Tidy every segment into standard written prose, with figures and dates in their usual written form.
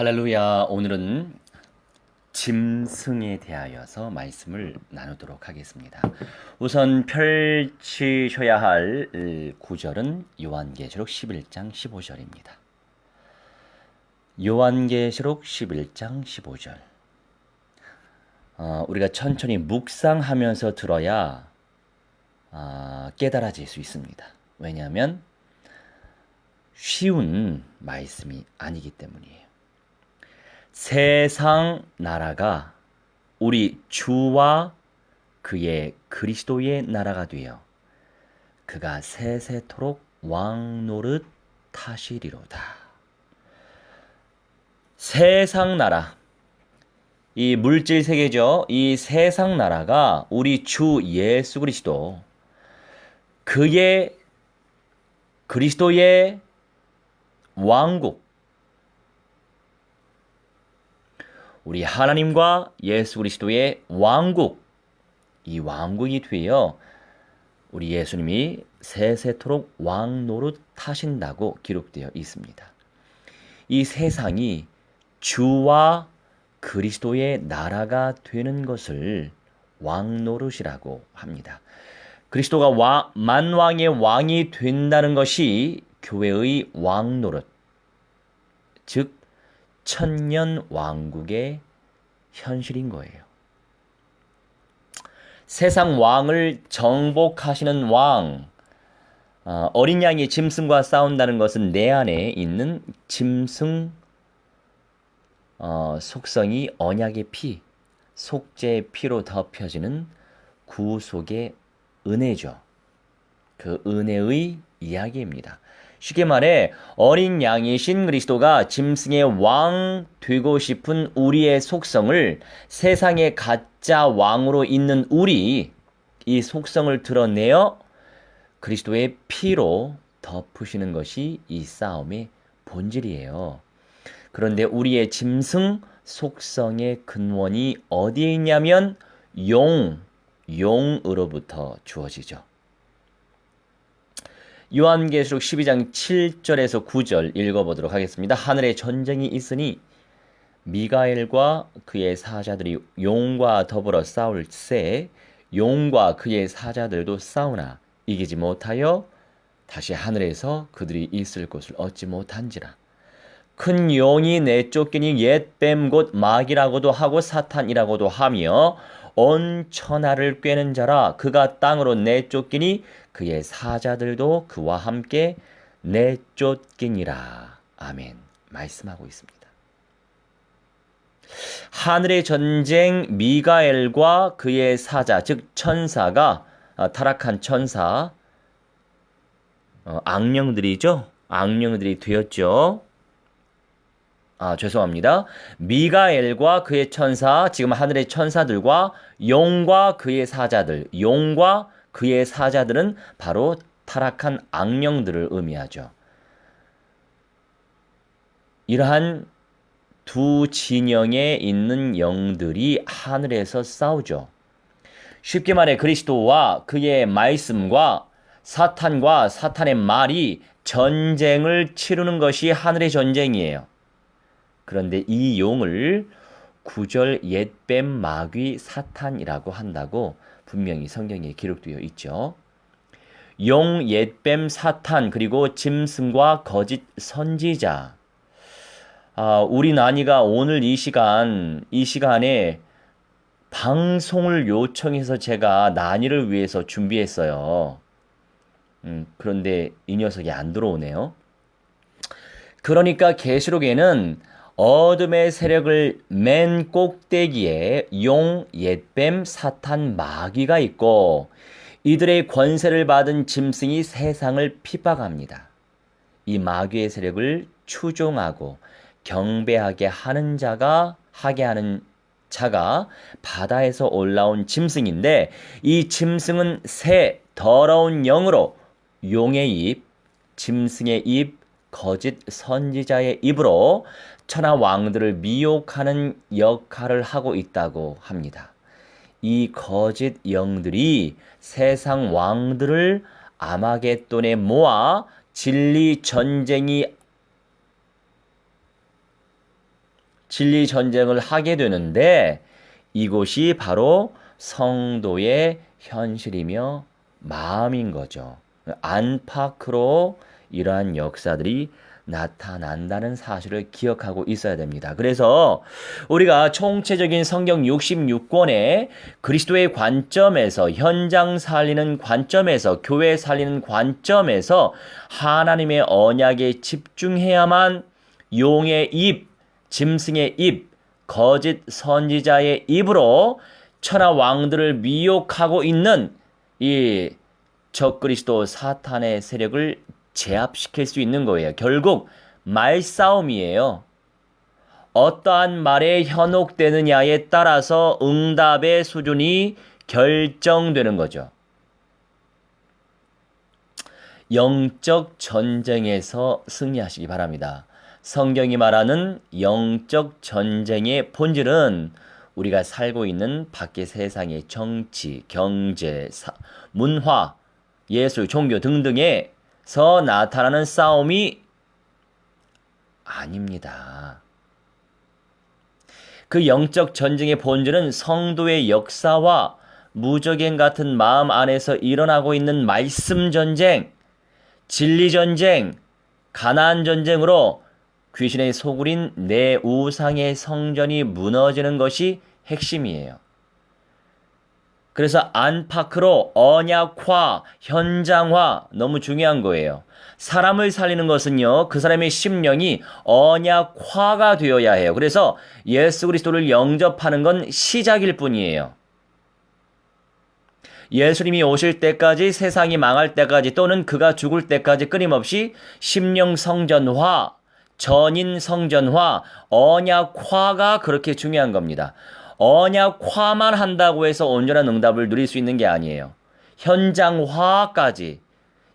할렐루야. 오늘은 짐승에 대하여서 말씀을 나누도록 하겠습니다. 우선 펼치셔야 할 구절은 요한계시록 11장 15절입니다. 요한계시록 11장 15절. 우리가 천천히 묵상하면서 들어야 깨달아질 수 있습니다. 왜냐하면 쉬운 말씀이 아니기 때문이에요. 세상 나라가 우리 주와 그의 그리스도의 나라가 되어 그가 세세토록 왕노릇 하시리로다. 세상 나라, 이 물질 세계죠. 이 세상 나라가 우리 주 예수 그리스도 그의 그리스도의 왕국, 우리 하나님과 예수 그리스도의 왕국, 이 왕국이 되어 우리 예수님이 세세토록 왕노릇 하신다고 기록되어 있습니다. 이 세상이 주와 그리스도의 나라가 되는 것을 왕노릇이라고 합니다. 그리스도가 만왕의 왕이 된다는 것이 교회의 왕노릇, 즉 천년 왕국의 현실인 거예요. 세상 왕을 정복하시는 왕, 어린 양이 짐승과 싸운다는 것은 내 안에 있는 짐승 속성이 언약의 피, 속죄의 피로 덮여지는 구속의 은혜죠. 그 은혜의 이야기입니다. 쉽게 말해 어린 양이신 그리스도가 짐승의 왕 되고 싶은 우리의 속성을 세상의 가짜 왕으로 있는 우리, 이 속성을 드러내어 그리스도의 피로 덮으시는 것이 이 싸움의 본질이에요. 그런데 우리의 짐승 속성의 근원이 어디에 있냐면 용으로부터 주어지죠. 요한계시록 12장 7절에서 9절 읽어보도록 하겠습니다. 하늘에 전쟁이 있으니 미가엘과 그의 사자들이 용과 더불어 싸울새 용과 그의 사자들도 싸우나 이기지 못하여 다시 하늘에서 그들이 있을 곳을 얻지 못한지라. 큰 용이 내쫓기니 옛 뱀 곧 마귀라고도 하고 사탄이라고도 하며 온 천하를 꿰는 자라. 그가 땅으로 내쫓기니 그의 사자들도 그와 함께 내쫓기니라. 아멘. 말씀하고 있습니다. 하늘의 전쟁, 미가엘과 그의 사자, 즉 천사가 타락한 천사, 악령들이죠. 악령들이 되었죠. 죄송합니다. 미가엘과 그의 천사, 지금 하늘의 천사들과 용과 그의 사자들, 용과 그의 사자들은 바로 타락한 악령들을 의미하죠. 이러한 두 진영에 있는 영들이 하늘에서 싸우죠. 쉽게 말해 그리스도와 그의 말씀과 사탄과 사탄의 말이 전쟁을 치르는 것이 하늘의 전쟁이에요. 그런데 이 용을 구절 옛뱀 마귀 사탄이라고 한다고 분명히 성경에 기록되어 있죠. 용, 옛뱀, 사탄, 그리고 짐승과 거짓 선지자. 우리 나니가 오늘 이 시간에 방송을 요청해서 제가 나니를 위해서 준비했어요. 그런데 이 녀석이 안 들어오네요. 그러니까 계시록에는 어둠의 세력을 맨 꼭대기에 용, 옛뱀, 사탄, 마귀가 있고 이들의 권세를 받은 짐승이 세상을 핍박합니다. 이 마귀의 세력을 추종하고 경배하게 하는 자가 바다에서 올라온 짐승인데 이 짐승은 새 더러운 영으로 용의 입, 짐승의 입, 거짓 선지자의 입으로 천하 왕들을 미혹하는 역할을 하고 있다고 합니다. 이 거짓 영들이 세상 왕들을 아마겟돈에 모아 진리 전쟁이 진리 전쟁을 하게 되는데 이곳이 바로 성도의 현실이며 마음인 거죠. 안팎으로 이러한 역사들이 나타난다는 사실을 기억하고 있어야 됩니다. 그래서 우리가 총체적인 성경 66권에 그리스도의 관점에서, 현장 살리는 관점에서, 교회 살리는 관점에서 하나님의 언약에 집중해야만 용의 입, 짐승의 입, 거짓 선지자의 입으로 천하 왕들을 미혹하고 있는 이 적그리스도 사탄의 세력을 제압시킬 수 있는 거예요. 결국 말싸움이에요. 어떠한 말에 현혹되느냐에 따라서 응답의 수준이 결정되는 거죠. 영적 전쟁에서 승리하시기 바랍니다. 성경이 말하는 영적 전쟁의 본질은 우리가 살고 있는 밖의 세상의 정치, 경제, 문화, 예술, 종교 등등에서 나타나는 싸움이 아닙니다. 그 영적 전쟁의 본질은 성도의 역사와 무적행 같은 마음 안에서 일어나고 있는 말씀 전쟁, 진리 전쟁, 가나안 전쟁으로 귀신의 소굴인 내 우상의 성전이 무너지는 것이 핵심이에요. 그래서 안팎으로 언약화, 현장화 너무 중요한 거예요. 사람을 살리는 것은요, 그 사람의 심령이 언약화가 되어야 해요. 그래서 예수 그리스도를 영접하는 건 시작일 뿐이에요. 예수님이 오실 때까지, 세상이 망할 때까지, 또는 그가 죽을 때까지 끊임없이 심령 성전화, 전인 성전화, 언약화가 그렇게 중요한 겁니다. 언약화만 한다고 해서 온전한 응답을 누릴 수 있는 게 아니에요. 현장화까지.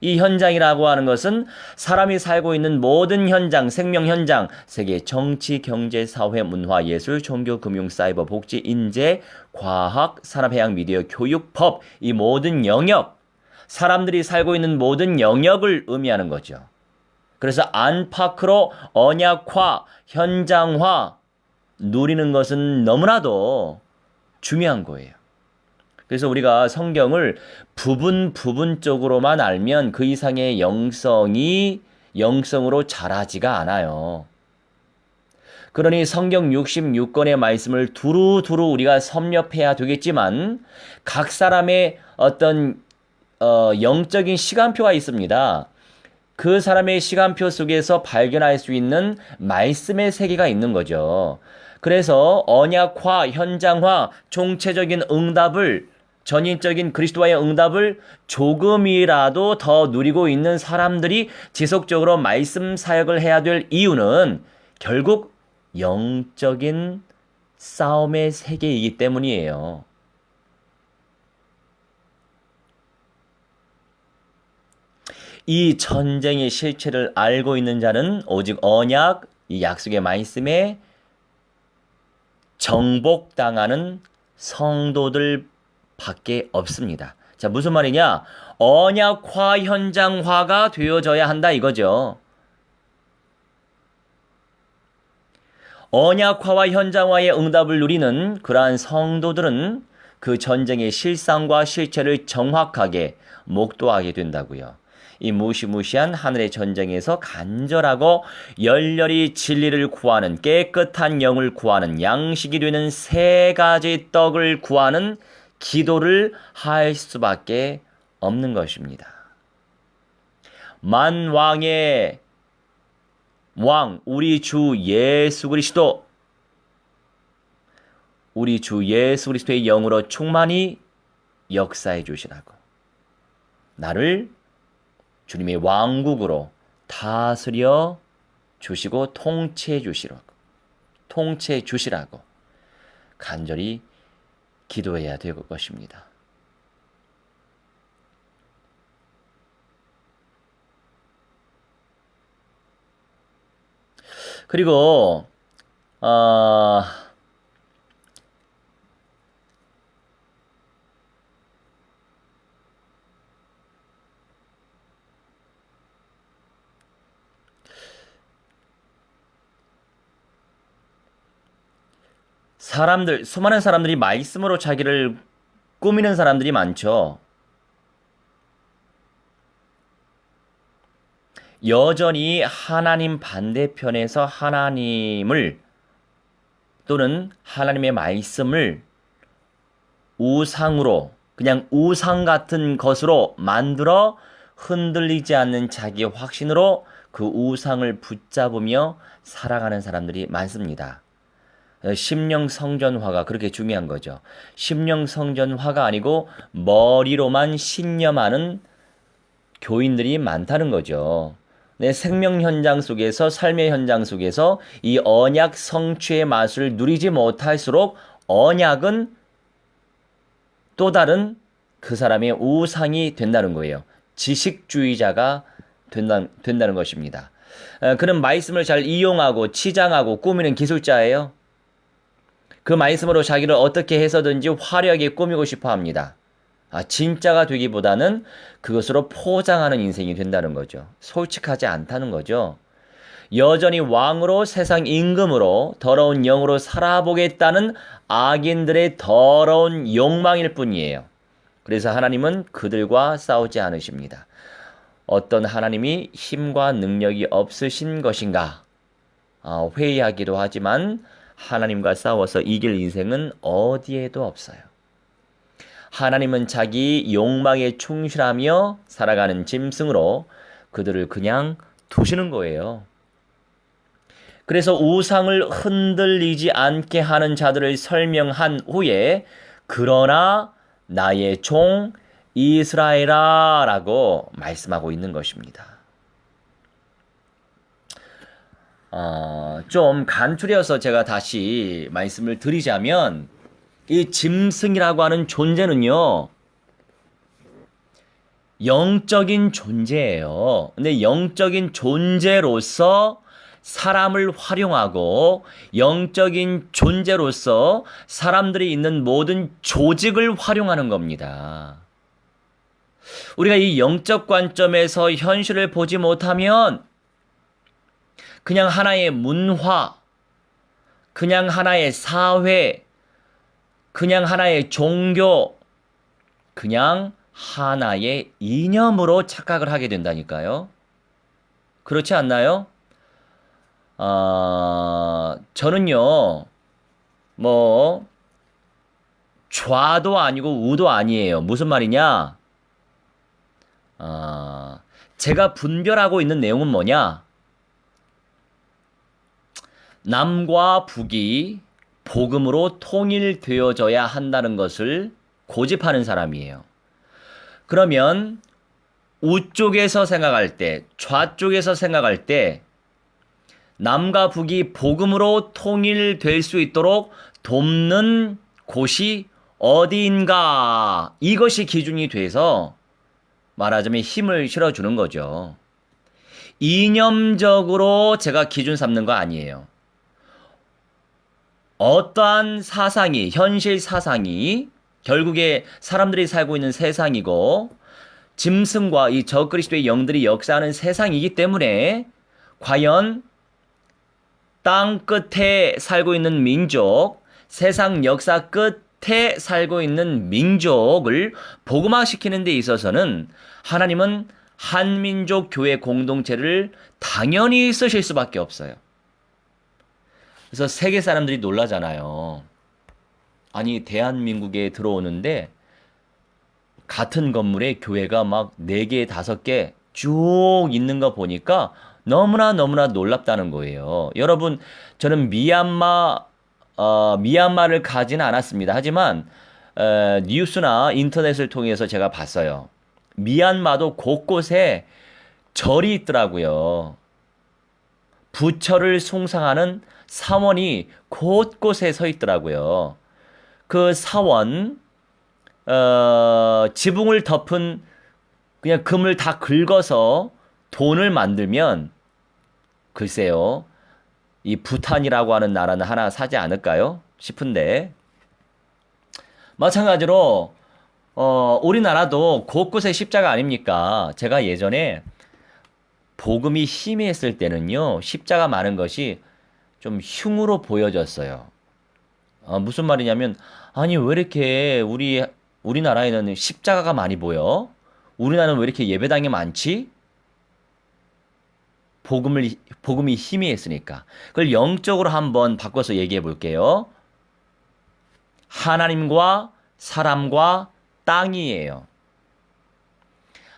이 현장이라고 하는 것은 사람이 살고 있는 모든 현장, 생명 현장, 세계 정치, 경제, 사회, 문화, 예술, 종교, 금융, 사이버, 복지, 인재, 과학, 산업, 해양, 미디어, 교육, 법, 이 모든 영역, 사람들이 살고 있는 모든 영역을 의미하는 거죠. 그래서 안팎으로 언약화, 현장화 누리는 것은 너무나도 중요한 거예요. 그래서 우리가 성경을 부분적으로만 알면 그 이상의 영성으로 자라지가 않아요. 그러니 성경 66권의 말씀을 두루두루 우리가 섭렵해야 되겠지만 각 사람의 어떤 영적인 시간표가 있습니다. 그 사람의 시간표 속에서 발견할 수 있는 말씀의 세계가 있는 거죠. 그래서 언약화, 현장화, 총체적인 응답을, 전인적인 그리스도와의 응답을 조금이라도 더 누리고 있는 사람들이 지속적으로 말씀 사역을 해야 될 이유는 결국 영적인 싸움의 세계이기 때문이에요. 이 전쟁의 실체를 알고 있는 자는 오직 언약, 이 약속의 말씀에 정복당하는 성도들 밖에 없습니다. 자, 무슨 말이냐? 언약화, 현장화가 되어져야 한다 이거죠. 언약화와 현장화의 응답을 누리는 그러한 성도들은 그 전쟁의 실상과 실체를 정확하게 목도하게 된다고요. 이 무시무시한 하늘의 전쟁에서 간절하고 열렬히 진리를 구하는, 깨끗한 영을 구하는, 양식이 되는 세 가지 떡을 구하는 기도를 할 수밖에 없는 것입니다. 만왕의 왕, 우리 주 예수 그리스도, 우리 주 예수 그리스도의 영으로 충만히 역사해 주시라고. 나를 주님의 왕국으로 다스려 주시고 통치해 주시라고 간절히 기도해야 될 것입니다. 그리고 수많은 사람들이 말씀으로 자기를 꾸미는 사람들이 많죠. 여전히 하나님 반대편에서 하나님을 또는 하나님의 말씀을 우상으로, 그냥 우상 같은 것으로 만들어 흔들리지 않는 자기의 확신으로 그 우상을 붙잡으며 살아가는 사람들이 많습니다. 심령 성전화가 그렇게 중요한 거죠. 심령 성전화가 아니고 머리로만 신념하는 교인들이 많다는 거죠. 내 생명 현장 속에서, 삶의 현장 속에서 이 언약 성취의 맛을 누리지 못할수록 언약은 또 다른 그 사람의 우상이 된다는 거예요. 지식주의자가 된다는 것입니다. 그는 말씀을 잘 이용하고 치장하고 꾸미는 기술자예요. 그 말씀으로 자기를 어떻게 해서든지 화려하게 꾸미고 싶어 합니다. 진짜가 되기보다는 그것으로 포장하는 인생이 된다는 거죠. 솔직하지 않다는 거죠. 여전히 왕으로 세상 임금으로 더러운 영으로 살아보겠다는 악인들의 더러운 욕망일 뿐이에요. 그래서 하나님은 그들과 싸우지 않으십니다. 어떤 하나님이 힘과 능력이 없으신 것인가? 회의하기도 하지만 하나님과 싸워서 이길 인생은 어디에도 없어요. 하나님은 자기 욕망에 충실하며 살아가는 짐승으로 그들을 그냥 두시는 거예요. 그래서 우상을 흔들리지 않게 하는 자들을 설명한 후에 그러나 나의 종 이스라엘아 라고 말씀하고 있는 것입니다. 좀 간추려서 제가 다시 말씀을 드리자면 이 짐승이라고 하는 존재는요, 영적인 존재예요. 근데 영적인 존재로서 사람을 활용하고 영적인 존재로서 사람들이 있는 모든 조직을 활용하는 겁니다. 우리가 이 영적 관점에서 현실을 보지 못하면 그냥 하나의 문화, 그냥 하나의 사회, 그냥 하나의 종교, 그냥 하나의 이념으로 착각을 하게 된다니까요. 그렇지 않나요? 저는요, 좌도 아니고 우도 아니에요. 무슨 말이냐? 제가 분별하고 있는 내용은 뭐냐? 남과 북이 복음으로 통일되어져야 한다는 것을 고집하는 사람이에요. 그러면 우쪽에서 생각할 때, 좌쪽에서 생각할 때 남과 북이 복음으로 통일될 수 있도록 돕는 곳이 어디인가, 이것이 기준이 돼서 말하자면 힘을 실어주는 거죠. 이념적으로 제가 기준 삼는 거 아니에요. 어떠한 사상이, 현실 사상이 결국에 사람들이 살고 있는 세상이고 짐승과 이 적그리스도의 영들이 역사하는 세상이기 때문에 과연 땅 끝에 살고 있는 민족, 세상 역사 끝에 살고 있는 민족을 복음화시키는 데 있어서는 하나님은 한민족 교회 공동체를 당연히 쓰실 수밖에 없어요. 그래서 세계 사람들이 놀라잖아요. 아니, 대한민국에 들어오는데 같은 건물에 교회가 막 4개, 5개 쭉 있는 거 보니까 너무나 놀랍다는 거예요. 여러분, 저는 미얀마를 가지는 않았습니다. 하지만 뉴스나 인터넷을 통해서 제가 봤어요. 미얀마도 곳곳에 절이 있더라고요. 부처를 숭상하는 사원이 곳곳에 서 있더라고요. 그 사원, 지붕을 덮은 그냥 금을 다 긁어서 돈을 만들면 글쎄요, 이 부탄이라고 하는 나라는 하나 사지 않을까요? 싶은데 마찬가지로 우리나라도 곳곳에 십자가 아닙니까? 제가 예전에 복음이 희미했을 때는요, 십자가 많은 것이 좀 흉으로 보여졌어요. 무슨 말이냐면, 아니, 왜 이렇게 우리나라에는 십자가가 많이 보여? 우리나라는 왜 이렇게 예배당이 많지? 복음이 희미했으니까. 그걸 영적으로 한번 바꿔서 얘기해 볼게요. 하나님과 사람과 땅이에요.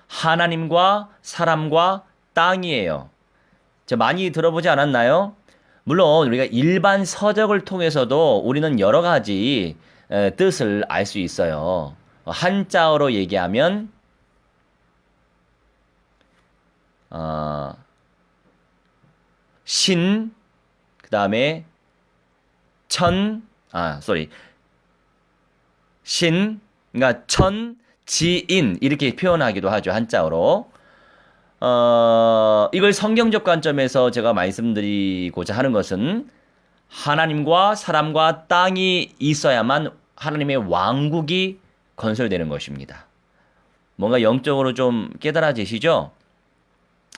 하나님과 사람과 땅이에요. 많이 들어보지 않았나요? 물론 우리가 일반 서적을 통해서도 우리는 여러 가지 뜻을 알 수 있어요. 한자어로 얘기하면 신, 그 다음에 신, 그러니까 천, 지인 이렇게 표현하기도 하죠. 한자어로. 이걸 성경적 관점에서 제가 말씀드리고자 하는 것은 하나님과 사람과 땅이 있어야만 하나님의 왕국이 건설되는 것입니다. 뭔가 영적으로 좀 깨달아지시죠?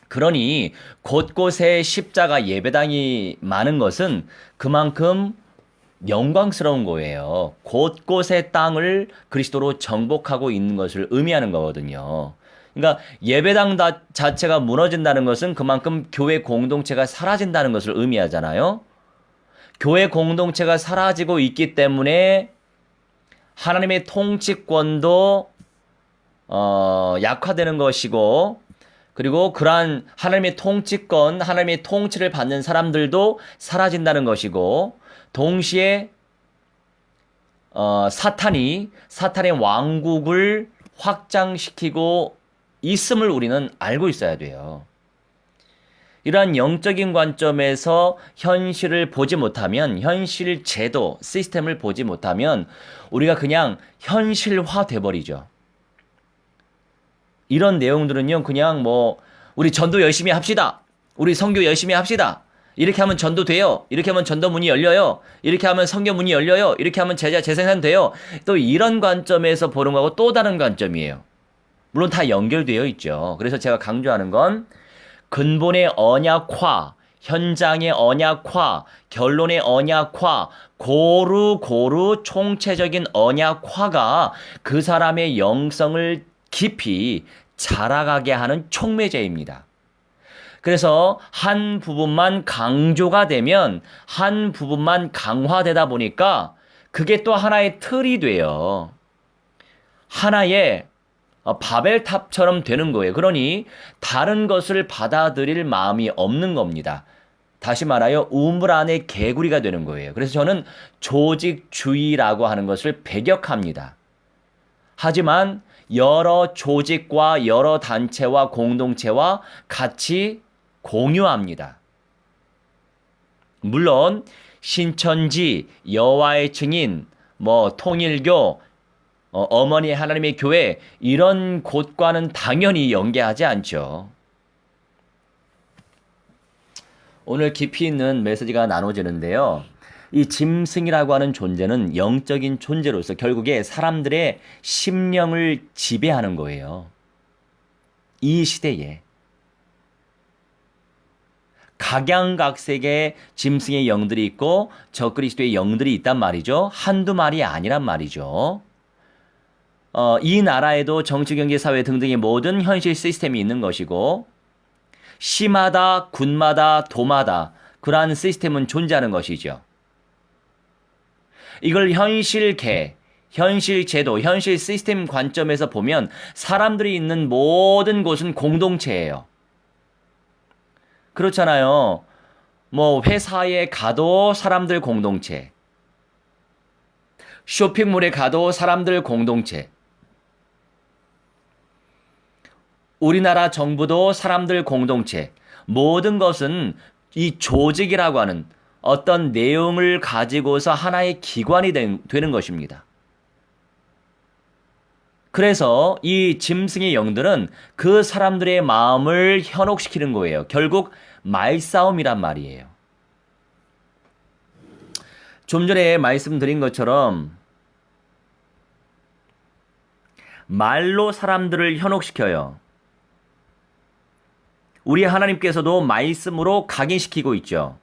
그러니 곳곳에 십자가 예배당이 많은 것은 그만큼 영광스러운 거예요. 곳곳의 땅을 그리스도로 정복하고 있는 것을 의미하는 거거든요. 그러니까 예배당 자체가 무너진다는 것은 그만큼 교회 공동체가 사라진다는 것을 의미하잖아요. 교회 공동체가 사라지고 있기 때문에 하나님의 통치권도 약화되는 것이고, 그리고 그러한 하나님의 통치권, 하나님의 통치를 받는 사람들도 사라진다는 것이고, 동시에 사탄의 왕국을 확장시키고 있음을 우리는 알고 있어야 돼요. 이러한 영적인 관점에서 현실을 보지 못하면, 현실 제도, 시스템을 보지 못하면 우리가 그냥 현실화 돼버리죠. 이런 내용들은요, 그냥 우리 전도 열심히 합시다. 우리 선교 열심히 합시다. 이렇게 하면 전도 돼요. 이렇게 하면 전도 문이 열려요. 이렇게 하면 선교 문이 열려요. 이렇게 하면 제자 재생산 돼요. 또 이런 관점에서 보는 거하고 또 다른 관점이에요. 물론 다 연결되어 있죠. 그래서 제가 강조하는 건 근본의 언약화, 현장의 언약화, 결론의 언약화, 고루 총체적인 언약화가 그 사람의 영성을 깊이 자라가게 하는 촉매제입니다. 그래서 한 부분만 강조가 되면 한 부분만 강화되다 보니까 그게 또 하나의 틀이 돼요. 하나의 바벨탑처럼 되는 거예요. 그러니 다른 것을 받아들일 마음이 없는 겁니다. 다시 말하여 우물 안에 개구리가 되는 거예요. 그래서 저는 조직주의라고 하는 것을 배격합니다. 하지만 여러 조직과 여러 단체와 공동체와 같이 공유합니다. 물론 신천지, 여호와의 증인, 통일교, 어머니 하나님의 교회 이런 곳과는 당연히 연계하지 않죠. 오늘 깊이 있는 메시지가 나눠지는데요. 이 짐승이라고 하는 존재는 영적인 존재로서 결국에 사람들의 심령을 지배하는 거예요. 이 시대에. 각양각색의 짐승의 영들이 있고 적그리스도의 영들이 있단 말이죠. 한두 마리 아니란 말이죠. 이 나라에도 정치, 경제, 사회 등등의 모든 현실 시스템이 있는 것이고 시마다, 군마다, 도마다 그러한 시스템은 존재하는 것이죠. 이걸 현실계, 현실 제도, 현실 시스템 관점에서 보면 사람들이 있는 모든 곳은 공동체예요. 그렇잖아요. 회사에 가도 사람들 공동체. 쇼핑몰에 가도 사람들 공동체. 우리나라 정부도 사람들 공동체. 모든 것은 이 조직이라고 하는 어떤 내용을 가지고서 하나의 기관이 되는 것입니다. 그래서 이 짐승의 영들은 그 사람들의 마음을 현혹시키는 거예요. 결국 말싸움이란 말이에요. 좀 전에 말씀드린 것처럼 말로 사람들을 현혹시켜요. 우리 하나님께서도 말씀으로 각인시키고 있죠.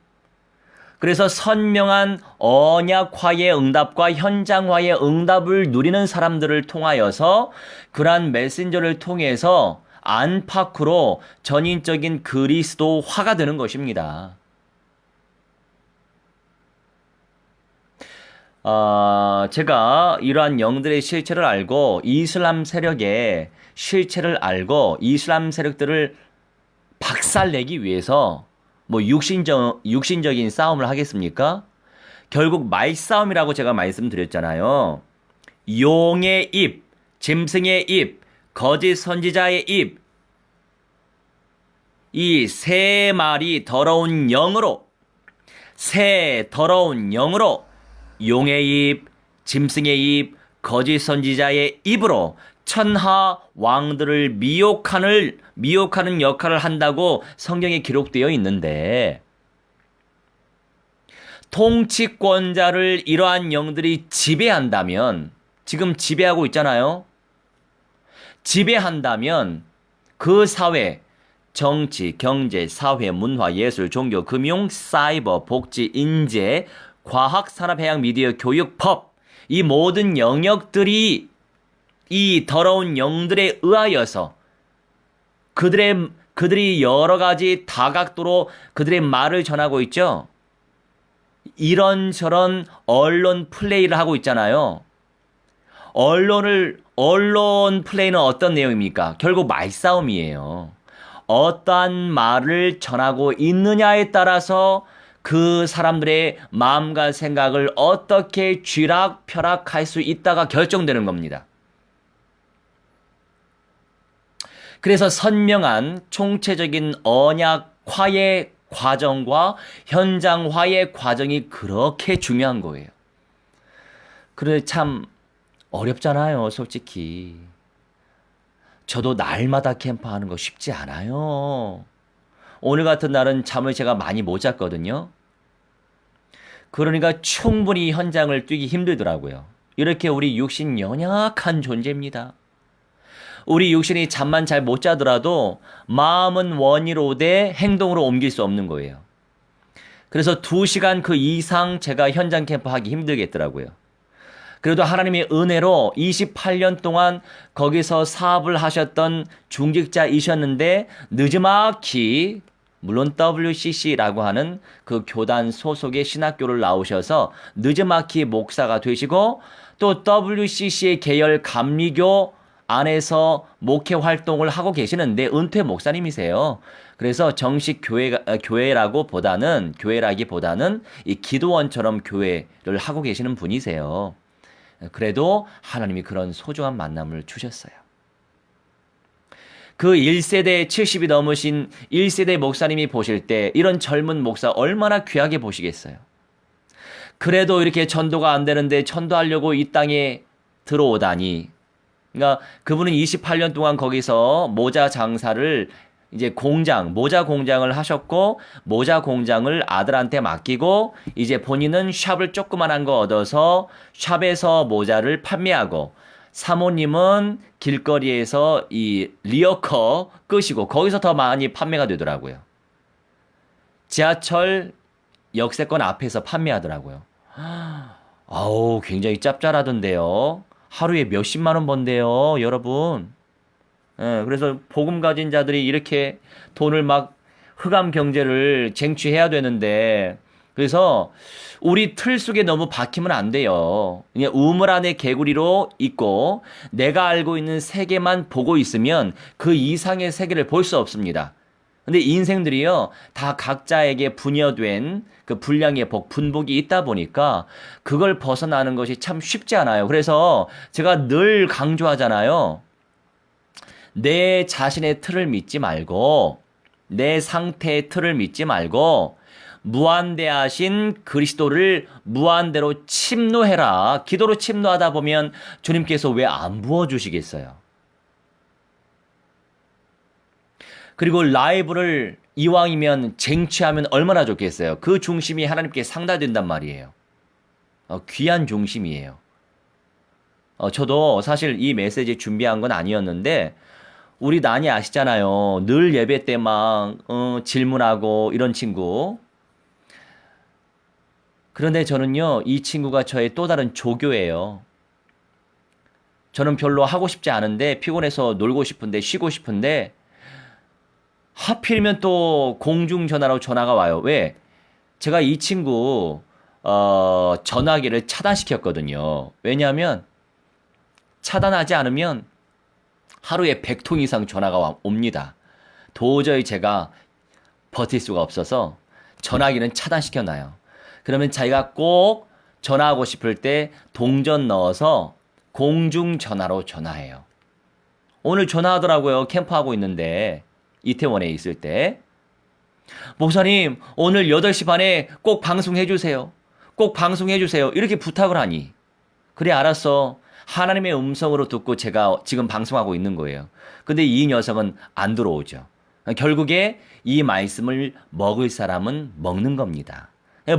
그래서 선명한 언약화의 응답과 현장화의 응답을 누리는 사람들을 통하여서 그러한 메신저를 통해서 안팎으로 전인적인 그리스도화가 되는 것입니다. 제가 이러한 영들의 실체를 알고 이슬람 세력의 실체를 알고 이슬람 세력들을 박살내기 위해서 뭐 육신적인 싸움을 하겠습니까? 결국 말싸움이라고 제가 말씀드렸잖아요. 용의 입, 짐승의 입, 거짓 선지자의 입, 이 세 마리 더러운 영으로, 새 더러운 영으로 용의 입, 짐승의 입, 거짓 선지자의 입으로 천하 왕들을 미혹하는 역할을 한다고 성경에 기록되어 있는데, 통치권자를 이러한 영들이 지배한다면, 지금 지배하고 있잖아요. 지배한다면 그 사회, 정치, 경제, 사회, 문화, 예술, 종교, 금융, 사이버, 복지, 인재, 과학, 산업, 해양, 미디어, 교육, 법, 이 모든 영역들이 이 더러운 영들에 의하여서 그들이 여러 가지 다각도로 그들의 말을 전하고 있죠. 이런저런 언론 플레이를 하고 있잖아요. 언론 플레이는 어떤 내용입니까? 결국 말싸움이에요. 어떠한 말을 전하고 있느냐에 따라서 그 사람들의 마음과 생각을 어떻게 쥐락펴락할 수 있다가 결정되는 겁니다. 그래서 선명한 총체적인 언약화의 과정과 현장화의 과정이 그렇게 중요한 거예요. 그래 참 어렵잖아요, 솔직히. 저도 날마다 캠프하는 거 쉽지 않아요. 오늘 같은 날은 잠을 제가 많이 못 잤거든요. 그러니까 충분히 현장을 뛰기 힘들더라고요. 이렇게 우리 육신 연약한 존재입니다. 우리 육신이 잠만 잘 못 자더라도 마음은 원이로되 행동으로 옮길 수 없는 거예요. 그래서 2시간 그 이상 제가 현장 캠프 하기 힘들겠더라고요. 그래도 하나님의 은혜로 28년 동안 거기서 사업을 하셨던 중직자이셨는데 느지막이 물론 WCC라고 하는 그 교단 소속의 신학교를 나오셔서 느지막이 목사가 되시고 또 WCC의 계열 감리교 안에서 목회 활동을 하고 계시는데 은퇴 목사님이세요. 그래서 정식 교회라기보다는 이 기도원처럼 교회를 하고 계시는 분이세요. 그래도 하나님이 그런 소중한 만남을 주셨어요. 그 1세대 70이 넘으신 1세대 목사님이 보실 때 이런 젊은 목사 얼마나 귀하게 보시겠어요. 그래도 이렇게 전도가 안 되는데 전도하려고 이 땅에 들어오다니. 그러니까 그분은 28년 동안 거기서 모자 장사를 이제 모자 공장을 하셨고 모자 공장을 아들한테 맡기고 이제 본인은 샵을 조그만한 거 얻어서 샵에서 모자를 판매하고 사모님은 길거리에서 이 리어커 끄시고 거기서 더 많이 판매가 되더라고요. 지하철 역세권 앞에서 판매하더라고요. 아우 굉장히 짭짤하던데요. 하루에 몇십만 원 번대요, 여러분. 예, 그래서 복음 가진 자들이 이렇게 돈을 막 흑암 경제를 쟁취해야 되는데 그래서 우리 틀 속에 너무 박히면 안 돼요. 그냥 우물 안에 개구리로 있고 내가 알고 있는 세계만 보고 있으면 그 이상의 세계를 볼 수 없습니다. 근데 인생들이요, 다 각자에게 분여된 그 분량의 분복이 있다 보니까 그걸 벗어나는 것이 참 쉽지 않아요. 그래서 제가 늘 강조하잖아요. 내 자신의 틀을 믿지 말고, 내 상태의 틀을 믿지 말고, 무한대하신 그리스도를 무한대로 침노해라. 기도로 침노하다 보면 주님께서 왜 안 부어주시겠어요? 그리고 라이브를 이왕이면 쟁취하면 얼마나 좋겠어요. 그 중심이 하나님께 상달된단 말이에요. 귀한 중심이에요. 저도 사실 이 메시지 준비한 건 아니었는데 우리 난이 아시잖아요. 늘 예배 때 막 질문하고 이런 친구. 그런데 저는요, 이 친구가 저의 또 다른 조교예요. 저는 별로 하고 싶지 않은데, 피곤해서 놀고 싶은데, 쉬고 싶은데, 하필이면 또 공중전화로 전화가 와요. 왜? 제가 이 친구, 전화기를 차단시켰거든요. 왜냐하면, 차단하지 않으면 하루에 100통 이상 전화가 옵니다. 도저히 제가 버틸 수가 없어서 전화기는 차단시켜놔요. 그러면 자기가 꼭 전화하고 싶을 때 동전 넣어서 공중전화로 전화해요. 오늘 전화하더라고요. 캠프하고 있는데 이태원에 있을 때. 목사님, 오늘 8시 반에 꼭 방송해주세요. 꼭 방송해주세요. 이렇게 부탁을 하니. 그래, 알았어. 하나님의 음성으로 듣고 제가 지금 방송하고 있는 거예요. 근데 이 녀석은 안 들어오죠. 결국에 이 말씀을 먹을 사람은 먹는 겁니다.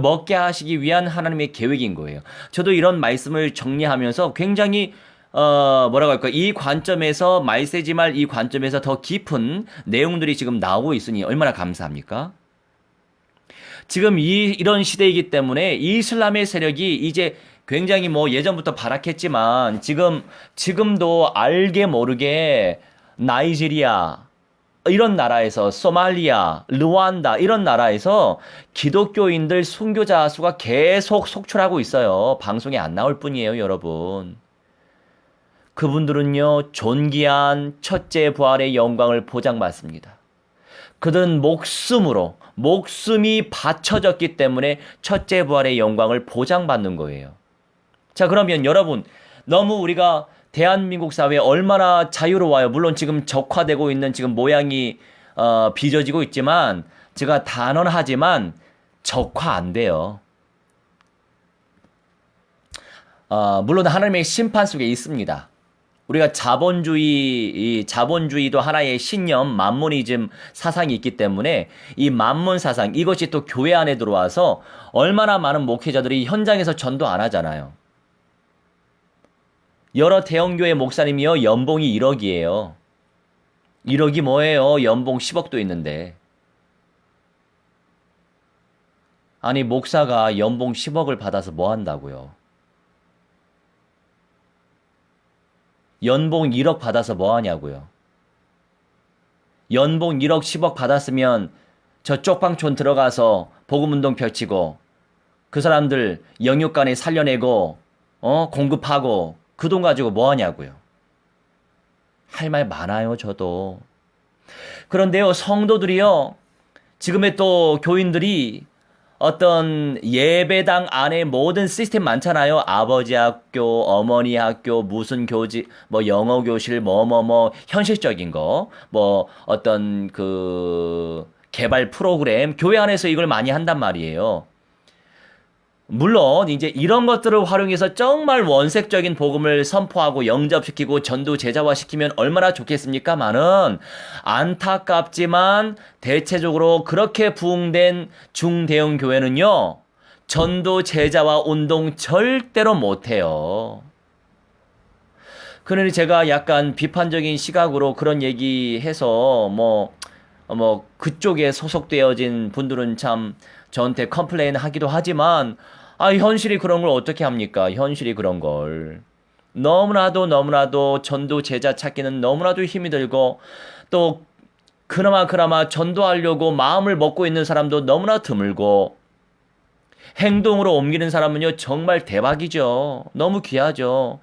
먹게 하시기 위한 하나님의 계획인 거예요. 저도 이런 말씀을 정리하면서 굉장히 뭐라고 할까, 이 관점에서 말세지 말 이 관점에서 더 깊은 내용들이 지금 나오고 있으니 얼마나 감사합니까? 지금 이런 시대이기 때문에 이슬람의 세력이 이제 굉장히 뭐 예전부터 발악했지만 지금도 알게 모르게 나이지리아 이런 나라에서 소말리아, 르완다 이런 나라에서 기독교인들 순교자 수가 계속 속출하고 있어요. 방송에 안 나올 뿐이에요, 여러분. 그분들은요, 존귀한 첫째 부활의 영광을 보장받습니다. 그들은 목숨이 바쳐졌기 때문에 첫째 부활의 영광을 보장받는 거예요. 자, 그러면 여러분, 너무 우리가 대한민국 사회 얼마나 자유로워요. 물론 지금 적화되고 있는 지금 모양이 빚어지고 있지만 제가 단언하지만 적화 안 돼요. 물론 하나님의 심판 속에 있습니다. 우리가 자본주의도 하나의 신념, 만모니즘 사상이 있기 때문에 이 만몬 사상, 이것이 또 교회 안에 들어와서 얼마나 많은 목회자들이 현장에서 전도 안 하잖아요. 여러 대형교회 목사님이요, 연봉이 1억이에요. 1억이 뭐예요? 연봉 10억도 있는데. 아니, 목사가 연봉 10억을 받아서 뭐 한다고요? 연봉 1억 받아서 뭐 하냐고요? 연봉 1억, 10억 받았으면 저 쪽방촌 들어가서 복음운동 펼치고 그 사람들 영육간에 살려내고 공급하고 그 돈 가지고 뭐 하냐고요? 할 말 많아요, 저도. 그런데요, 성도들이요, 지금의 또 교인들이 어떤 예배당 안에 모든 시스템 많잖아요. 아버지 학교, 어머니 학교, 무슨 교직, 뭐 영어 교실, 현실적인 거, 뭐 어떤 그 개발 프로그램, 교회 안에서 이걸 많이 한단 말이에요. 물론 이제 이런 것들을 활용해서 정말 원색적인 복음을 선포하고 영접시키고 전도 제자화시키면 얼마나 좋겠습니까마는 안타깝지만 대체적으로 그렇게 부흥된 중대형 교회는요, 전도 제자화 운동 절대로 못해요. 그러니 제가 약간 비판적인 시각으로 그런 얘기해서 그쪽에 소속되어진 분들은 참 저한테 컴플레인 하기도 하지만 현실이 그런 걸 어떻게 합니까? 현실이 그런 걸. 너무나도 전도 제자 찾기는 너무나도 힘이 들고 또 그나마 전도하려고 마음을 먹고 있는 사람도 너무나 드물고 행동으로 옮기는 사람은요 정말 대박이죠. 너무 귀하죠.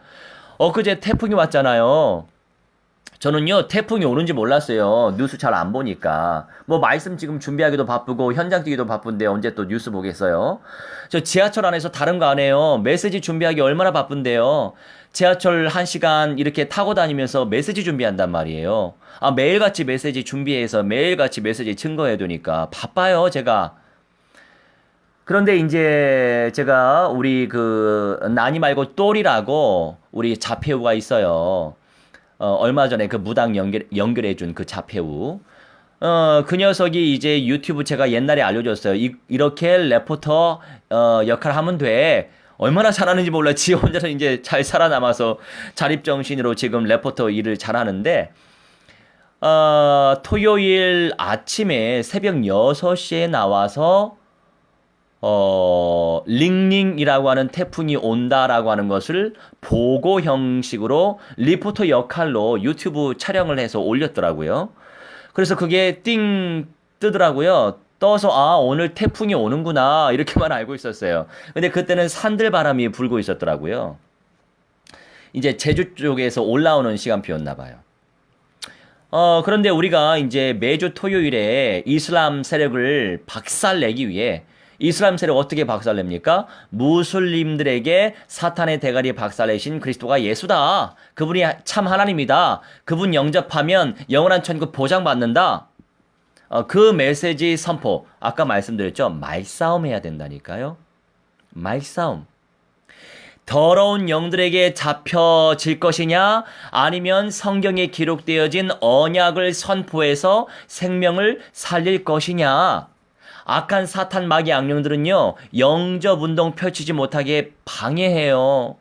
엊그제 태풍이 왔잖아요. 저는요, 태풍이 오는지 몰랐어요. 뉴스 잘 안 보니까. 말씀 지금 준비하기도 바쁘고, 현장 뛰기도 바쁜데, 언제 또 뉴스 보겠어요? 저 지하철 안에서 다른 거 안 해요. 메시지 준비하기 얼마나 바쁜데요. 지하철 1시간 이렇게 타고 다니면서 메시지 준비한단 말이에요. 매일같이 메시지 준비해서 매일같이 메시지 증거해야 되니까 바빠요, 제가. 그런데 이제 제가 우리 나니 말고 똘이라고 우리 자폐우가 있어요. 얼마 전에 그 무당 연결해준 그 자폐우. 그 녀석이 이제 유튜브 제가 옛날에 알려줬어요. 이렇게 레포터, 역할을 하면 돼. 얼마나 잘하는지 몰라. 지 혼자서 이제 잘 살아남아서 자립정신으로 지금 레포터 일을 잘하는데, 토요일 아침에 새벽 6시에 나와서, 링링이라고 하는 태풍이 온다라고 하는 것을 보고 형식으로 리포터 역할로 유튜브 촬영을 해서 올렸더라고요. 그래서 그게 띵 뜨더라고요. 떠서 아 오늘 태풍이 오는구나 이렇게만 알고 있었어요. 근데 그때는 산들바람이 불고 있었더라고요. 이제 제주 쪽에서 올라오는 시간표였나 봐요. 그런데 우리가 이제 매주 토요일에 이슬람 세력을 박살내기 위해 이슬람 세력 어떻게 박살냅니까? 무슬림들에게 사탄의 대가리 박살내신 그리스도가 예수다. 그분이 참 하나님이다. 그분 영접하면 영원한 천국 보장받는다. 그 메시지 선포. 아까 말씀드렸죠? 말싸움 해야 된다니까요. 말싸움. 더러운 영들에게 잡혀질 것이냐? 아니면 성경에 기록되어진 언약을 선포해서 생명을 살릴 것이냐? 악한 사탄 마귀 악령들은요, 영접운동 펼치지 못하게 방해해요.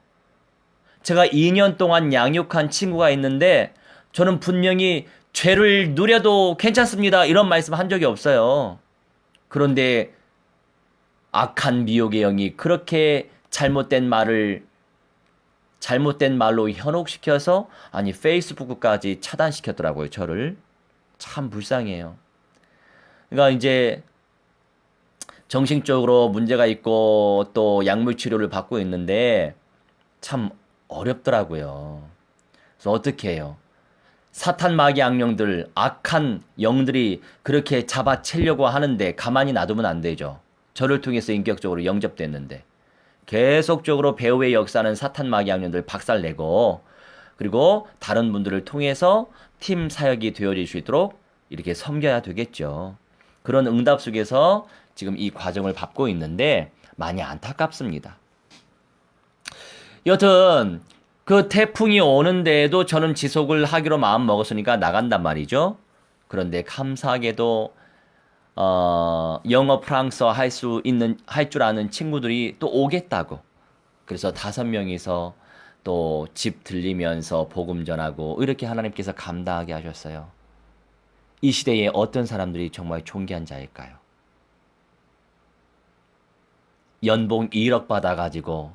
제가 2년 동안 양육한 친구가 있는데, 저는 분명히 죄를 누려도 괜찮습니다. 이런 말씀 한 적이 없어요. 그런데 악한 미혹의 영이 그렇게 잘못된 말로 현혹시켜서 아니 페이스북까지 차단시켰더라고요. 저를. 참 불쌍해요. 그러니까 이제 정신적으로 문제가 있고 또 약물 치료를 받고 있는데 참 어렵더라고요. 그래서 어떻게 해요? 사탄 마귀 악령들, 악한 영들이 그렇게 잡아채려고 하는데 가만히 놔두면 안 되죠. 저를 통해서 인격적으로 영접됐는데. 계속적으로 배후의 역사는 사탄 마귀 악령들 박살내고 그리고 다른 분들을 통해서 팀 사역이 되어질 수 있도록 이렇게 섬겨야 되겠죠. 그런 응답 속에서 지금 이 과정을 밟고 있는데 많이 안타깝습니다. 여튼 그 태풍이 오는데도 저는 지속을 하기로 마음 먹었으니까 나간단 말이죠. 그런데 감사하게도 영어 프랑스어 할 줄 아는 친구들이 또 오겠다고. 그래서 5명이서 또 집 들리면서 복음 전하고 이렇게 하나님께서 감당하게 하셨어요. 이 시대에 어떤 사람들이 정말 존귀한 자일까요? 연봉 1억 받아가지고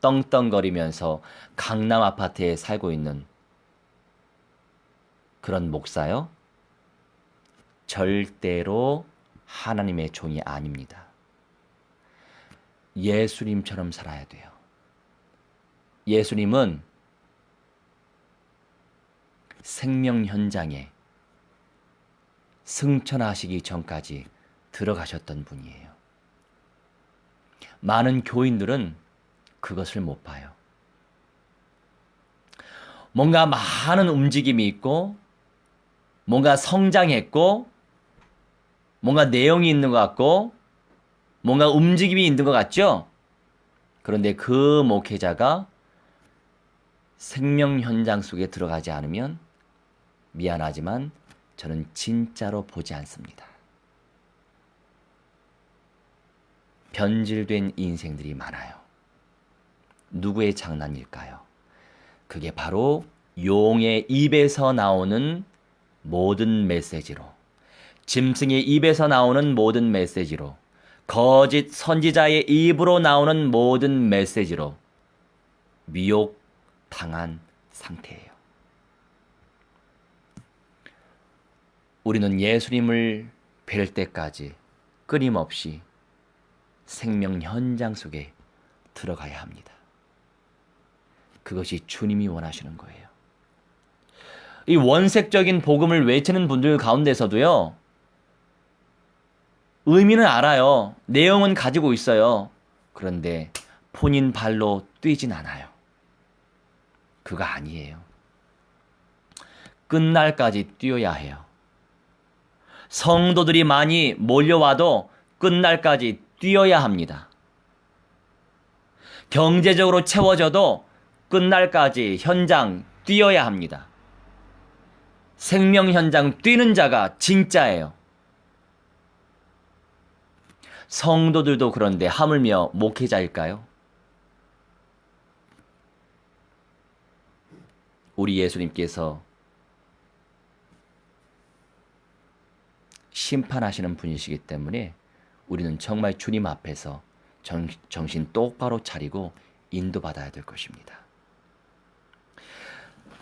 떵떵거리면서 강남 아파트에 살고 있는 그런 목사요? 절대로 하나님의 종이 아닙니다. 예수님처럼 살아야 돼요. 예수님은 생명 현장에 승천하시기 전까지 들어가셨던 분이에요. 많은 교인들은 그것을 못 봐요. 뭔가 많은 움직임이 있고 뭔가 성장했고 뭔가 내용이 있는 것 같고 뭔가 움직임이 있는 것 같죠? 그런데 그 목회자가 생명 현장 속에 들어가지 않으면 미안하지만 저는 진짜로 보지 않습니다. 변질된 인생들이 많아요. 누구의 장난일까요? 그게 바로 용의 입에서 나오는 모든 메시지로, 짐승의 입에서 나오는 모든 메시지로, 거짓 선지자의 입으로 나오는 모든 메시지로 미혹당한 상태예요. 우리는 예수님을 뵐 때까지 끊임없이 생명 현장 속에 들어가야 합니다. 그것이 주님이 원하시는 거예요. 이 원색적인 복음을 외치는 분들 가운데서도요, 의미는 알아요. 내용은 가지고 있어요. 그런데 본인 발로 뛰진 않아요. 그거 아니에요. 끝날까지 뛰어야 해요. 성도들이 많이 몰려와도 끝날까지 뛰어야 합니다. 경제적으로 채워져도 끝날까지 현장 뛰어야 합니다. 생명 현장 뛰는 자가 진짜예요. 성도들도 그런데 하물며 목회자일까요? 우리 예수님께서 심판하시는 분이시기 때문에 우리는 정말 주님 앞에서 정신 똑바로 차리고 인도받아야 될 것입니다.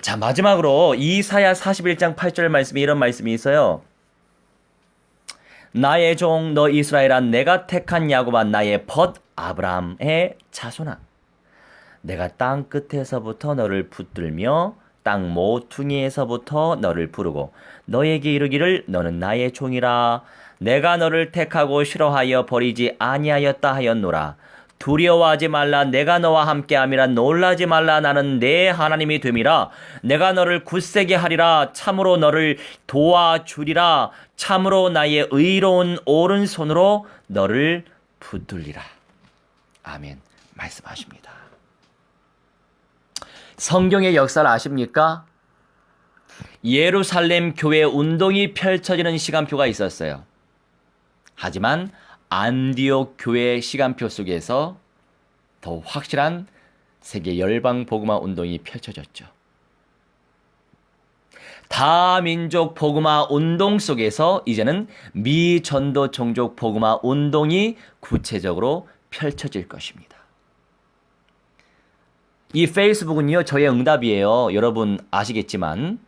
자, 마지막으로 이사야 41장 8절 말씀에 이런 말씀이 있어요. 나의 종 너 이스라엘아, 내가 택한 야곱아, 나의 벗 아브라함의 자손아, 내가 땅 끝에서부터 너를 붙들며 땅 모퉁이에서부터 너를 부르고 너에게 이르기를 너는 나의 종이라. 내가 너를 택하고 싫어하여 버리지 아니하였다 하였노라. 두려워하지 말라. 내가 너와 함께함이라. 놀라지 말라. 나는 내 하나님이 됨이라. 내가 너를 굳세게 하리라. 참으로 너를 도와주리라. 참으로 나의 의로운 오른손으로 너를 붙들리라. 아멘. 말씀하십니다. 성경의 역사를 아십니까? 예루살렘 교회 운동이 펼쳐지는 시간표가 있었어요. 하지만 안디옥 교회 시간표 속에서 더 확실한 세계 열방 복음화 운동이 펼쳐졌죠. 다민족 복음화 운동 속에서 이제는 미전도 종족 복음화 운동이 구체적으로 펼쳐질 것입니다. 이 페이스북은요, 저의 응답이에요. 여러분 아시겠지만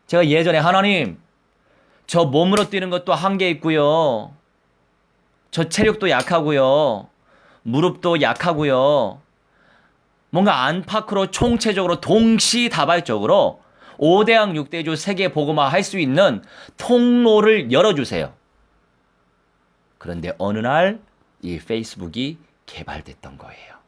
제가 예전에 하나님, 저 몸으로 뛰는 것도 한계 있고요. 저 체력도 약하고요. 무릎도 약하고요. 뭔가 안팎으로 총체적으로 동시다발적으로 5대양 6대주 세계 복음화 할 수 있는 통로를 열어주세요. 그런데 어느 날 이 페이스북이 개발됐던 거예요.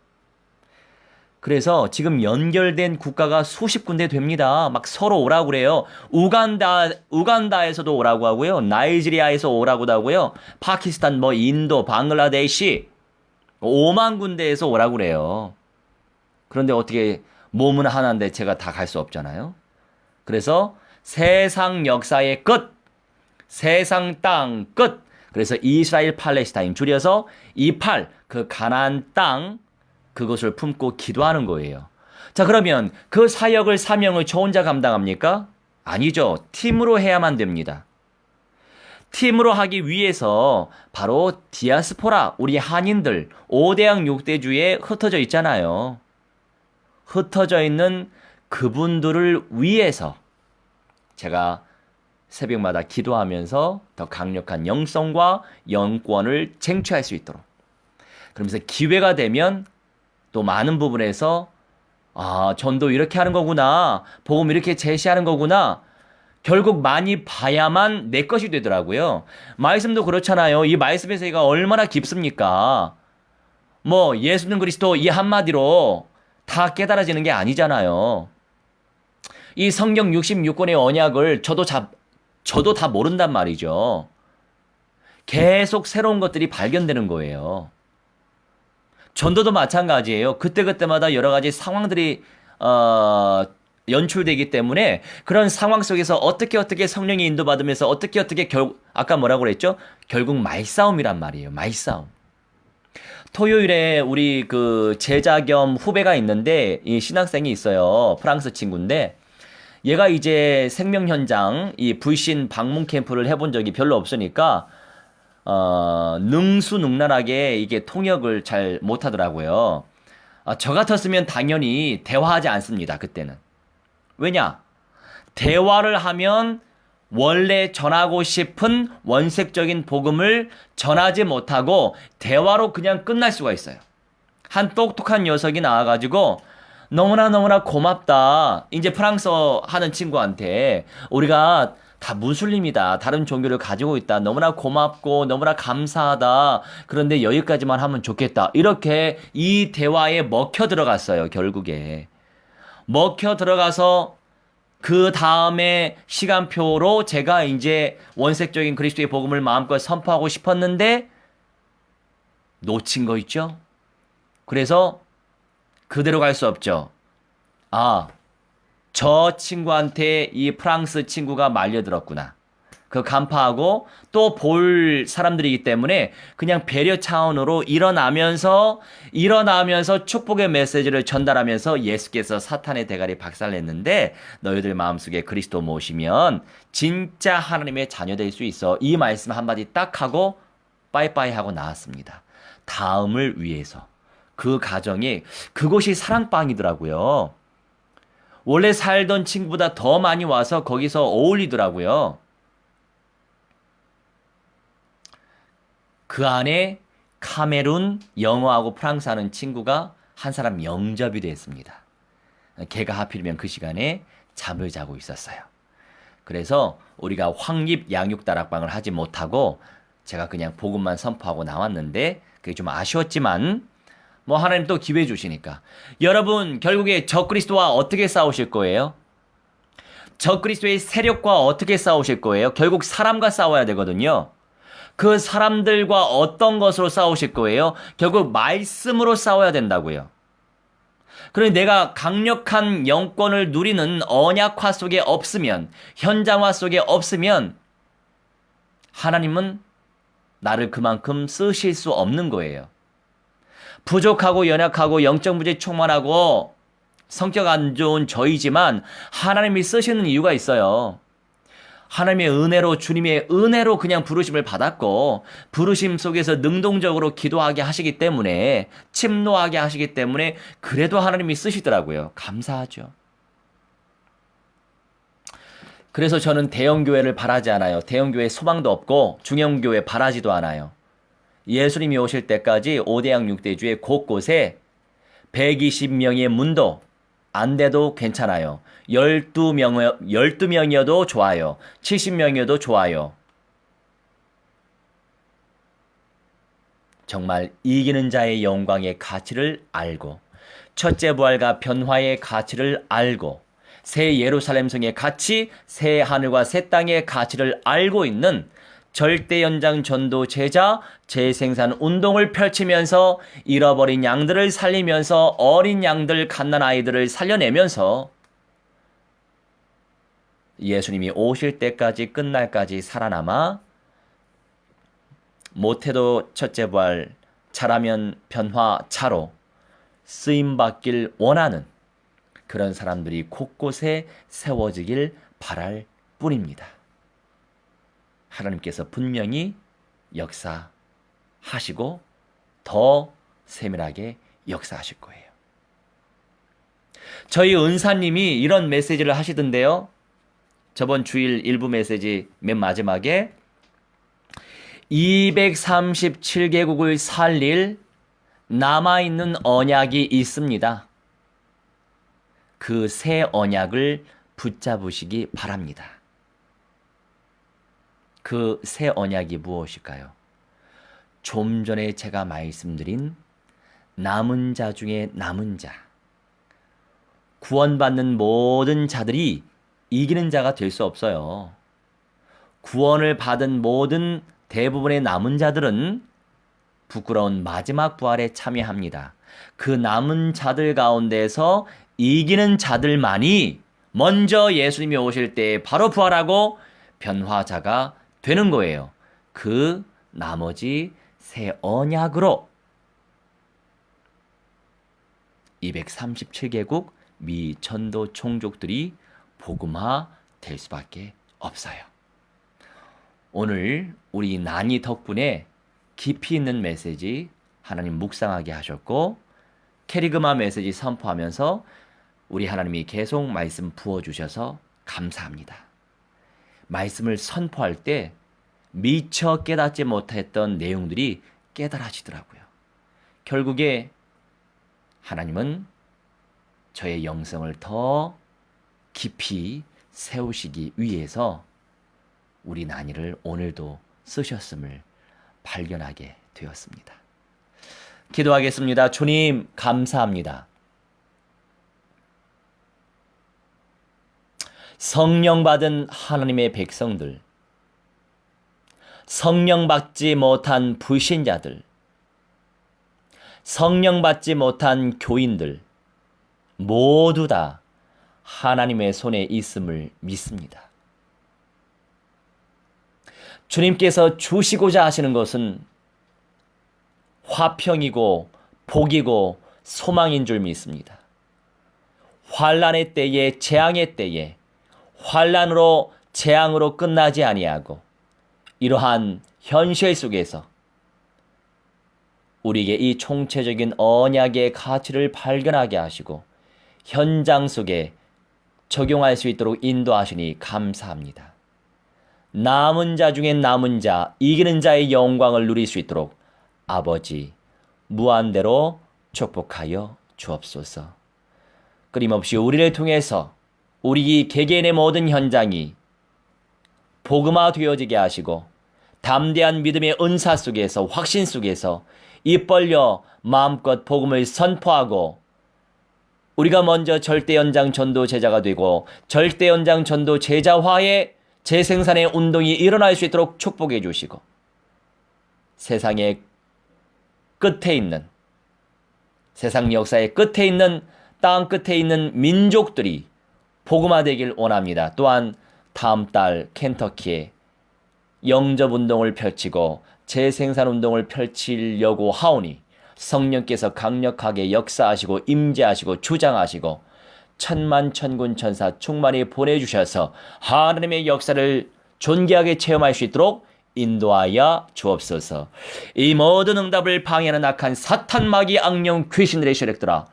그래서 지금 연결된 국가가 수십 군데 됩니다. 막 서로 오라고 그래요. 우간다에서도 오라고 하고요. 나이지리아에서 오라고도 하고요. 파키스탄, 인도, 방글라데시 5만 군데에서 오라고 그래요. 그런데 어떻게 몸은 하나인데 제가 다 갈 수 없잖아요. 그래서 세상 역사의 끝, 세상 땅 끝. 그래서 이스라엘 팔레스타인 줄여서 이팔, 그 가나안 땅, 그것을 품고 기도하는 거예요. 자, 그러면 그 사역을, 사명을 저 혼자 감당합니까? 아니죠. 팀으로 해야만 됩니다. 팀으로 하기 위해서 바로 디아스포라, 우리 한인들 5대양 6대주에 흩어져 있잖아요. 흩어져 있는 그분들을 위해서 제가 새벽마다 기도하면서 더 강력한 영성과 영권을 쟁취할 수 있도록, 그러면서 기회가 되면 또 많은 부분에서 전도 이렇게 하는 거구나, 복음 이렇게 제시하는 거구나, 결국 많이 봐야만 내 것이 되더라고요. 말씀도 그렇잖아요. 이 말씀의 세계가 얼마나 깊습니까? 예수는 그리스도 이 한마디로 다 깨달아지는 게 아니잖아요. 이 성경 66권의 언약을 저도 다 모른단 말이죠. 계속 새로운 것들이 발견되는 거예요. 전도도 마찬가지예요. 그때그때마다 여러 가지 상황들이 연출되기 때문에 그런 상황 속에서 어떻게 성령이 인도받으면서 어떻게 아까 뭐라고 그랬죠? 결국 말싸움이란 말이에요. 말싸움. 토요일에 우리 그 제자 겸 후배가 있는데, 이 신학생이 있어요. 프랑스 친구인데 얘가 이제 생명 현장 이 불신 방문 캠프를 해본 적이 별로 없으니까 능수능란하게 이게 통역을 잘 못하더라고요. 저 같았으면 당연히 대화하지 않습니다. 그때는. 왜냐? 대화를 하면 원래 전하고 싶은 원색적인 복음을 전하지 못하고 대화로 그냥 끝날 수가 있어요. 한 똑똑한 녀석이 나와가지고 너무나 고맙다. 이제 프랑스어 하는 친구한테 우리가 다 무슬림이다, 다른 종교를 가지고 있다, 너무나 고맙고 너무나 감사하다, 그런데 여기까지만 하면 좋겠다, 이렇게 이 대화에 먹혀 들어갔어요. 결국에 먹혀 들어가서 그 다음에 시간표로 제가 이제 원색적인 그리스도의 복음을 마음껏 선포하고 싶었는데 놓친 거 있죠. 그래서 그대로 갈 수 없죠. 저 친구한테 이 프랑스 친구가 말려들었구나. 그 간파하고 또 볼 사람들이기 때문에 그냥 배려 차원으로 일어나면서 축복의 메시지를 전달하면서 예수께서 사탄의 대가리 박살냈는데 너희들 마음속에 그리스도 모시면 진짜 하나님의 자녀 될 수 있어. 이 말씀 한마디 딱 하고 빠이빠이 하고 나왔습니다. 다음을 위해서. 그 가정에 그곳이 사랑방이더라고요. 원래 살던 친구보다 더 많이 와서 거기서 어울리더라고요. 그 안에 카메룬, 영어하고 프랑스 하는 친구가 한 사람 영접이 됐습니다. 걔가 하필이면 그 시간에 잠을 자고 있었어요. 그래서 우리가 황립 양육다락방을 하지 못하고 제가 그냥 복음만 선포하고 나왔는데 그게 좀 아쉬웠지만 뭐 하나님 또 기회 주시니까. 여러분 결국에 적그리스도와 어떻게 싸우실 거예요? 적그리스도의 세력과 어떻게 싸우실 거예요? 결국 사람과 싸워야 되거든요. 그 사람들과 어떤 것으로 싸우실 거예요? 결국 말씀으로 싸워야 된다고요. 그러니 내가 강력한 영권을 누리는 언약화 속에 없으면, 현장화 속에 없으면 하나님은 나를 그만큼 쓰실 수 없는 거예요. 부족하고 연약하고 영적 문제 충만하고 성격 안 좋은 저이지만 하나님이 쓰시는 이유가 있어요. 하나님의 은혜로, 주님의 은혜로 그냥 부르심을 받았고 부르심 속에서 능동적으로 기도하게 하시기 때문에, 침노하게 하시기 때문에 그래도 하나님이 쓰시더라고요. 감사하죠. 그래서 저는 대형교회를 바라지 않아요. 대형교회 소망도 없고 중형교회 바라지도 않아요. 예수님이 오실 때까지 5대양 6대주의 곳곳에 120명의 문도 안 돼도 괜찮아요. 12명이어도 좋아요. 70명이어도 좋아요. 정말 이기는 자의 영광의 가치를 알고, 첫째 부활과 변화의 가치를 알고, 새 예루살렘 성의 가치, 새 하늘과 새 땅의 가치를 알고 있는 절대 연장 전도 제자 재생산 운동을 펼치면서 잃어버린 양들을 살리면서 어린 양들, 갓난 아이들을 살려내면서 예수님이 오실 때까지, 끝날까지 살아남아 못해도 첫째 부활, 잘하면 변화, 차로 쓰임받길 원하는 그런 사람들이 곳곳에 세워지길 바랄 뿐입니다. 하나님께서 분명히 역사하시고 더 세밀하게 역사하실 거예요. 저희 은사님이 이런 메시지를 하시던데요. 저번 주일 일부 메시지 맨 마지막에 237개국을 살릴 남아있는 언약이 있습니다. 그 새 언약을 붙잡으시기 바랍니다. 그 새 언약이 무엇일까요? 좀 전에 제가 말씀드린 남은 자 중에 남은 자, 구원받는 모든 자들이 이기는 자가 될 수 없어요. 구원을 받은 모든 대부분의 남은 자들은 부끄러운 마지막 부활에 참여합니다. 그 남은 자들 가운데서 이기는 자들만이 먼저 예수님이 오실 때 바로 부활하고 변화자가 되는 거예요. 그 나머지 새 언약으로 237개국 미 전도 종족들이 복음화 될 수밖에 없어요. 오늘 우리 난이 덕분에 깊이 있는 메시지 하나님 묵상하게 하셨고, 캐리그마 메시지 선포하면서 우리 하나님이 계속 말씀 부어주셔서 감사합니다. 말씀을 선포할 때 미처 깨닫지 못했던 내용들이 깨달아지더라고요. 결국에 하나님은 저의 영성을 더 깊이 세우시기 위해서 우리 난이를 오늘도 쓰셨음을 발견하게 되었습니다. 기도하겠습니다. 주님, 감사합니다. 성령 받은 하나님의 백성들, 성령 받지 못한 불신자들, 성령 받지 못한 교인들 모두 다 하나님의 손에 있음을 믿습니다. 주님께서 주시고자 하시는 것은 화평이고 복이고 소망인 줄 믿습니다. 환난의 때에, 재앙의 때에 환난으로 재앙으로 끝나지 아니하고 이러한 현실 속에서 우리에게 이 총체적인 언약의 가치를 발견하게 하시고 현장 속에 적용할 수 있도록 인도하시니 감사합니다. 남은 자 중에 남은 자, 이기는 자의 영광을 누릴 수 있도록 아버지 무한대로 축복하여 주옵소서. 끊임없이 우리를 통해서 우리 개개인의 모든 현장이 복음화되어지게 하시고 담대한 믿음의 은사 속에서 확신 속에서 입 벌려 마음껏 복음을 선포하고 우리가 먼저 절대연장 전도 제자가 되고 절대연장 전도 제자화의 재생산의 운동이 일어날 수 있도록 축복해 주시고 세상의 끝에 있는 세상 역사의 끝에 있는 땅 끝에 있는 민족들이 복음화되길 원합니다. 또한 다음 달 켄터키에 영접운동을 펼치고 재생산운동을 펼치려고 하오니 성령께서 강력하게 역사하시고 임재하시고 주장하시고 천만천군 천사 충만히 보내주셔서 하나님의 역사를 존귀하게 체험할 수 있도록 인도하여 주옵소서. 이 모든 응답을 방해하는 악한 사탄 마귀 악령 귀신들의 세력들아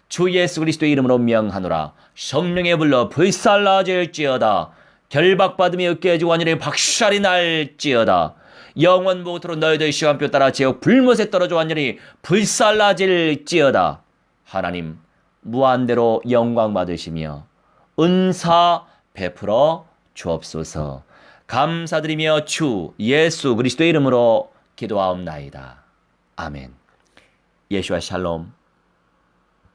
주 예수 그리스도의 이름으로 명하노라. 성령의 불로 불살라질지어다. 결박받으며 깨지고 완전히 박살이 날지어다. 영원 무토록 너희들 시간표 따라 지옥 불못에 떨어져 완전히 불살라질지어다. 하나님 무한대로 영광 받으시며 은사 베풀어 주옵소서. 감사드리며 주 예수 그리스도의 이름으로 기도하옵나이다. 아멘. 예수와 샬롬.